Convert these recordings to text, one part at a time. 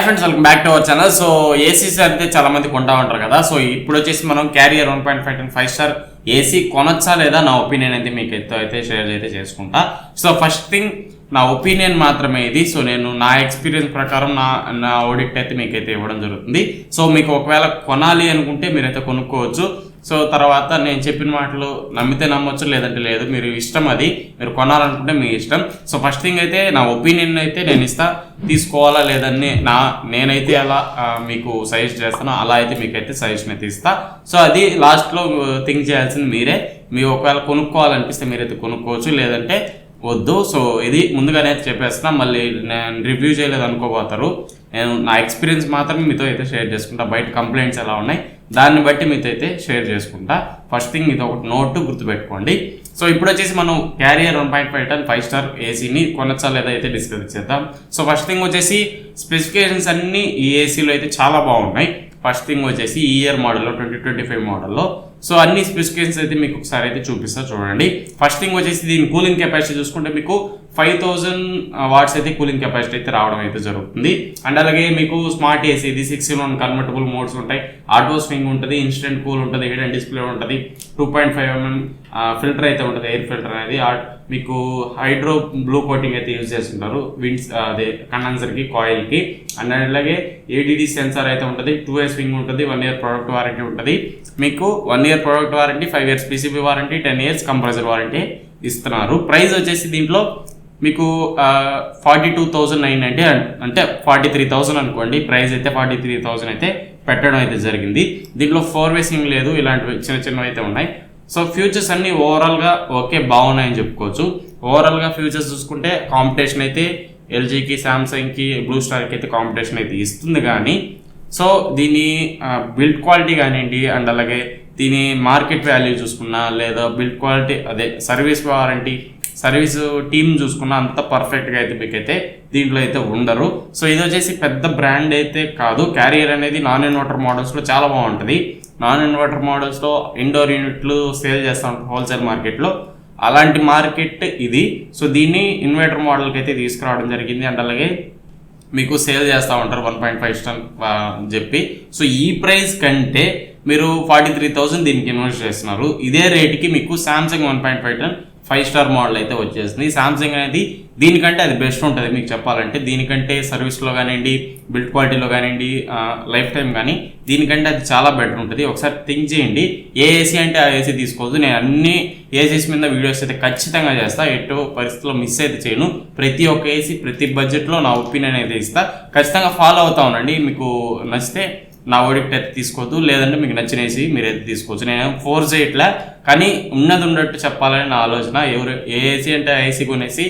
Friends, welcome back to our channel. So ACs అయితే చాలా మంది కొంటా ఉంటారు కదా. సో ఇప్పుడు వచ్చేసి మనం క్యారియర్ 1.5 అండ్ 5 స్టార్ ఏసీ కొనొచ్చా లేదా నా ఒపీనియన్ అయితే మీకు అయితే షేర్ అయితే చేసుకుంటా. సో ఫస్ట్ థింగ్, నా ఒపీనియన్ మాత్రమే ఇది. సో నేను నా ఎక్స్పీరియన్స్ ప్రకారం నా ఆడిట్ అయితే మీకైతే ఇవ్వడం జరుగుతుంది. సో మీకు ఒకవేళ కొనాలి అనుకుంటే మీరైతే కొనుక్కోవచ్చు. సో తర్వాత నేను చెప్పిన మాటలు నమ్మితే నమ్మొచ్చు, లేదంటే లేదు, మీరు ఇష్టం. అది మీరు కొనాలనుకుంటే మీ ఇష్టం. సో ఫస్ట్ థింగ్ అయితే నా ఒపీనియన్ అయితే నేను ఇస్తా, తీసుకోవాలా లేదని నేనైతే అలా మీకు సజెస్ట్ చేస్తాను, అలా అయితే మీకైతే సజెషన్ అయితే ఇస్తా. సో అది లాస్ట్లో థింక్ చేయాల్సింది మీరే. మీరు ఒకవేళ కొనుక్కోవాలనిపిస్తే మీరైతే కొనుక్కోవచ్చు, లేదంటే వద్దు. సో ఇది ముందుగానే చెప్పేస్తున్నా, మళ్ళీ నేను రివ్యూ చేయలేదు అనుకోబోతారు. నేను నా ఎక్స్పీరియన్స్ మాత్రమే మీతో అయితే షేర్ చేసుకుంటా. బయట కంప్లైంట్స్ ఎలా ఉన్నాయి దాన్ని బట్టి మీతో అయితే షేర్ చేసుకుంటా. ఫస్ట్ థింగ్ ఇది ఒకటి నోట్ గుర్తుపెట్టుకోండి. సో ఇప్పుడు వచ్చేసి మనం క్యారియర్ 1.5 టన్ 5 స్టార్ ఏసీని కొనొచ్చా లేదా అయితే డిస్కస్ చేద్దాం. సో ఫస్ట్ థింగ్ వచ్చేసి స్పెసిఫికేషన్స్ అన్ని ఈ ఏసీలో అయితే చాలా బాగున్నాయి. ఫస్ట్ థింగ్ వచ్చేసి ఈ ఇయర్ మోడల్లో 2025 మోడల్లో సో అన్ని స్పెసిఫికేషన్స్ అయితే మీకు ఒకసారి అయితే చూపిస్తా చూడండి. ఫస్ట్ థింగ్ వచ్చేసి దీని కూలింగ్ కెపాసిటీ చూసుకుంటే మీకు 5000 వాట్స్ అయితే కూలింగ్ కెపాసిటీ అయితే రావడం అయితే జరుగుతుంది. అండ్ అలాగే మీకు స్మార్ట్ ఏసీ ఇది 6-in-1 కన్వర్టబుల్ మోడ్స్ ఉంటాయి, ఆటో స్వింగ్ ఉంటుంది, ఇన్స్టెంట్ కూల్ ఉంటుంది, హిడెన్ డిస్ప్లే ఉంటుంది, 2.5mm ఫిల్టర్ అయితే ఉంటుంది, ఎయిర్ ఫిల్టర్ అనేది. మీకు హైడ్రో బ్లూ కోటింగ్ అయితే యూజ్ చేస్తుంటారు విండ్స్ అదే కండెన్సర్కి కాయిల్కి. అండ్ అలాగే ఏడిడి సెన్సార్ అయితే ఉంటుంది, 2 స్వింగ్ ఉంటుంది, 1 year ప్రొడక్ట్ వారంటీ ఉంటుంది. మీకు 1 year product warranty, 5 years PCB warranty, 10 years compressor warranty ఇస్తున్నారు. ప్రైస్ వచ్చేసి దీంట్లో మీకు 42,990 అంటే 43,000 అనుకోండి. ప్రైస్ అయితే 43,000 అయితే పెట్టడం అయితే జరిగింది. దీంట్లో 4-way స్వింగ్ లేదు, ఇలాంటివి చిన్న చిన్నవి అయితే ఉన్నాయి. సో ఫ్యూచర్స్ అన్ని ఓవరాల్గా ఓకే బాగున్నాయని చెప్పుకోవచ్చు. ఓవరాల్గా ఫ్యూచర్స్ చూసుకుంటే కాంపిటీషన్ అయితే ఎల్జీకి, శాంసంగ్కి, బ్లూ స్టార్కి అయితే కాంపిటీషన్ అయితే ఇస్తుంది. కానీ సో దీని బిల్డ్ క్వాలిటీ కానివ్వండి, అండ్ అలాగే దీని మార్కెట్ వాల్యూ చూసుకున్నా, లేదా బిల్డ్ క్వాలిటీ అదే సర్వీస్ వారంటీ, సర్వీస్ టీమ్ చూసుకున్నా అంత పర్ఫెక్ట్గా అయితే మీకైతే దీంట్లో అయితే ఉండరు. సో ఇది వచ్చేసి పెద్ద బ్రాండ్ అయితే కాదు. క్యారియర్ అనేది నాన్ ఇన్వర్టర్ మోడల్స్లో చాలా బాగుంటుంది. నాన్ ఇన్వర్టర్ మోడల్స్లో ఇండోర్ యూనిట్లు సేల్ చేస్తూ ఉంటారు హోల్సేల్ మార్కెట్లో, అలాంటి మార్కెట్ ఇది. సో దీన్ని ఇన్వర్టర్ మోడల్కి అయితే తీసుకురావడం జరిగింది. అండ్ అలాగే మీకు సేల్ చేస్తూ ఉంటారు 1.5 టన్ చెప్పి. సో ఈ ప్రైస్ కంటే మీరు 43,000 దీనికి ఇన్వెస్ట్ చేస్తున్నారు. ఇదే రేటుకి మీకు శాంసంగ్ 1.5 టన్ 5 స్టార్ మోడల్ అయితే వచ్చేసింది. శాంసంగ్ అనేది దీనికంటే అది బెస్ట్ ఉంటుంది మీకు చెప్పాలంటే. దీనికంటే సర్వీస్లో కానివ్వండి, బిల్డ్ క్వాలిటీలో కానివ్వండి, లైఫ్ టైం కానీ దీనికంటే అది చాలా బెటర్ ఉంటుంది. ఒకసారి థింక్ చేయండి. ఏ ఏసీ అంటే ఆ ఏసీ తీసుకోవద్దు. నేను అన్ని ఏసీస్ మీద వీడియోస్ అయితే ఖచ్చితంగా చేస్తా, ఎటు పరిస్థితుల్లో మిస్ అయితే చేయను. ప్రతి ఒక్క ఏసీ ప్రతి బడ్జెట్లో నా ఒపీనియన్ అయితే ఇస్తా. ఖచ్చితంగా ఫాలో అవుతా ఉండండి. మీకు నచ్చితే నా ఓడిక్ట్ అయితే తీసుకోవద్దు, లేదంటే మీకు నచ్చిన ఏసీ మీరైతే తీసుకోవచ్చు. నేను ఫోర్స్ చేయట్లా, కానీ ఉన్నది ఉన్నట్టు చెప్పాలని నా ఆలోచన. ఏ ఏసీ అంటే ఆ ఏసీ కొనేసి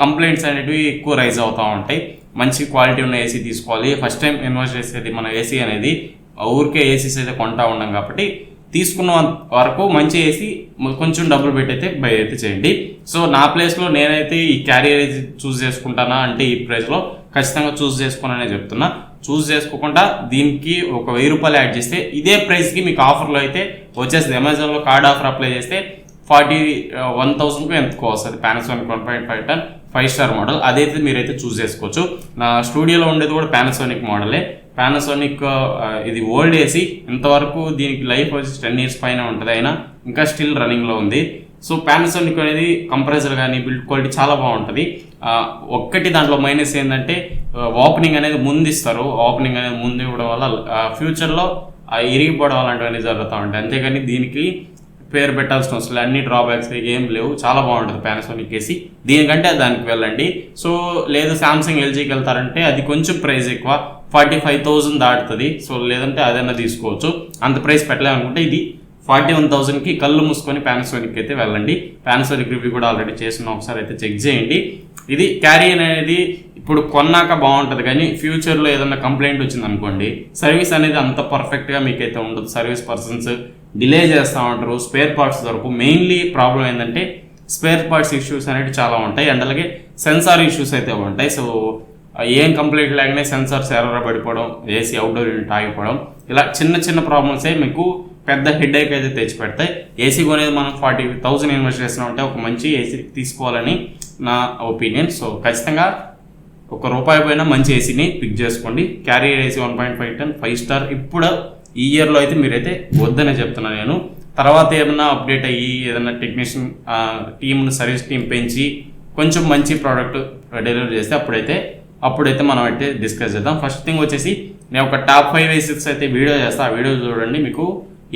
కంప్లైంట్స్ అనేటివి ఎక్కువ రైజ్ అవుతూ ఉంటాయి. మంచి క్వాలిటీ ఉన్న ఏసీ తీసుకోవాలి. ఫస్ట్ టైం ఇన్వెస్ట్ చేసేది మన ఏసీ అనేది, ఊరికే ఏసీస్ అయితే కొంటా ఉన్నాం కాబట్టి తీసుకున్న వరకు మంచి ఏసీ కొంచెం డబ్బులు పెట్టయితే బై అయితే చేయండి. సో నా ప్లేస్లో నేనైతే ఈ క్యారియర్ ఏసీ చూస్ చేసుకుంటానా అంటే ఈ ప్రైస్లో ఖచ్చితంగా చూస్ చేసుకోననే చెప్తున్నా. చూస్ చేసుకోకుండా దీనికి ఒక 1000 రూపాయలు యాడ్ చేస్తే ఇదే ప్రైస్కి మీకు ఆఫర్లో అయితే వచ్చేస్తుంది. అమెజాన్లో కార్డ్ ఆఫర్ అప్లై చేస్తే 41,000కు ఎంతకో వస్తుంది పానాసోనిక్ 1.5 టన్ 5 స్టార్ మోడల్. అదైతే మీరైతే చూస్ చేసుకోవచ్చు. నా స్టూడియోలో ఉండేది కూడా పానాసోనిక్ మోడలే. పానాసోనిక్ ఇది ఓల్డ్ ఏసీ. ఇంతవరకు దీనికి లైఫ్ వచ్చి 10 years పైన ఉంటుంది, అయినా ఇంకా స్టిల్ రన్నింగ్లో ఉంది. సో పానాసోనిక్ అనేది కంప్రెసర్ కానీ బిల్డ్ క్వాలిటీ చాలా బాగుంటుంది. ఒక్కటి దాంట్లో మైనస్ ఏంటంటే ఓపెనింగ్ అనేది ముందు ఇస్తారు. ఓపెనింగ్ అనేది ముందు ఇవ్వడం వల్ల ఫ్యూచర్లో ఇరిగిపోవడం అలాంటివన్నీ జరుగుతూ ఉంటాయి. అంతేగాని దీనికి పేరు పెట్టాల్సిన అవసరం అన్ని డ్రాబ్యాక్స్ ఏం లేవు. చాలా బాగుంటుంది పానాసోనిక్ ఏసీ. దీనికంటే దానికి వెళ్ళండి. సో లేదు శాంసంగ్ ఎల్జీకి వెళ్తారంటే అది కొంచెం ప్రైస్ ఎక్కువ, 45,000 దాటుతుంది. సో లేదంటే అదైనా తీసుకోవచ్చు. అంత ప్రైస్ పెట్టలేమనుకుంటే ఇది 41,000కి కళ్ళు మూసుకొని పానాసోనిక్ అయితే వెళ్ళండి. పానాసోనిక్ రివ్యూ కూడా ఆల్రెడీ చేసిన, ఒకసారి అయితే చెక్ చేయండి. ఇది క్యారియర్ అనేది ఇప్పుడు కొన్నాక బాగుంటుంది, కానీ ఫ్యూచర్లో ఏదైనా కంప్లైంట్ వచ్చింది అనుకోండి, సర్వీస్ అనేది అంత పర్ఫెక్ట్గా మీకైతే ఉండదు. సర్వీస్ పర్సన్స్ డిలే చేస్తూ ఉంటారు, స్పేర్ పార్ట్స్ దొరకు. మెయిన్లీ ప్రాబ్లం ఏంటంటే స్పేర్ పార్ట్స్ ఇష్యూస్ అనేవి చాలా ఉంటాయి. అండ్ అలాగే సెన్సార్ ఇష్యూస్ అయితే ఉంటాయి. సో ఏం కంప్లైంట్ లేకనే సెన్సార్స్ ఎర్ర పడిపోవడం, ఏసీ అవుట్డోర్ యూనిట్ ఆగిపోవడం, ఇలా చిన్న చిన్న ప్రాబ్లమ్సే మీకు పెద్ద హెడేక్ అయితే తెచ్చి పెడతాయి. ఏసీ కొనేది మనం 40,000 ఇన్వెస్ట్ చేస్తున్నాం అంటే ఒక మంచి ఏసీ తీసుకోవాలని నా ఒపీనియన్. సో ఖచ్చితంగా ఒక రూపాయి పోయినా మంచి ఏసీని పిక్ చేసుకోండి. క్యారియర్ ఏసీ 1.5 టన్ 5 స్టార్ ఇప్పుడు ఈ ఇయర్లో అయితే మీరైతే వద్దనే చెప్తున్నాను నేను. తర్వాత ఏదైనా అప్డేట్ అయ్యి ఏదైనా టెక్నీషియన్ టీంను సర్వీస్ టీం పెంచి కొంచెం మంచి ప్రోడక్ట్ డెలివరీ చేస్తే అప్పుడైతే మనం అయితే డిస్కస్ చేద్దాం. ఫస్ట్ థింగ్ వచ్చేసి నేను ఒక టాప్ 5 ఏసీస్ అయితే వీడియో చేస్తాను. ఆ వీడియో చూడండి, మీకు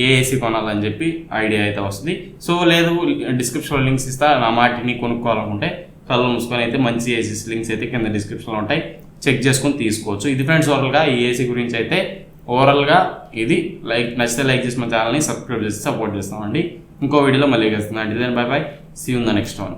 ఏ ఏసీ కొనాలని చెప్పి ఐడియా అయితే వస్తుంది. సో లేదు డిస్క్రిప్షన్లో లింక్స్ ఇస్తా, నా మాటిని కొనుక్కోవాలనుకుంటే కళ్ళు మూసుకొని అయితే మంచి ఏసీస్ లింక్స్ అయితే కింద డిస్క్రిప్షన్లో ఉంటాయి, చెక్ చేసుకొని తీసుకోవచ్చు. ఇది ఫ్రెండ్స్ ఓవరాల్గా ఈ ఏసీ గురించి అయితే ఓవరాల్గా ఇది. నచ్చితే లైక్ చేసి మా ఛానల్ని సబ్స్క్రైబ్ చేసి సపోర్ట్ చేస్తామండి. ఇంకో వీడియోలో మళ్ళీ కలుస్తున్నాం. అంటే bye bye, see you in the next one.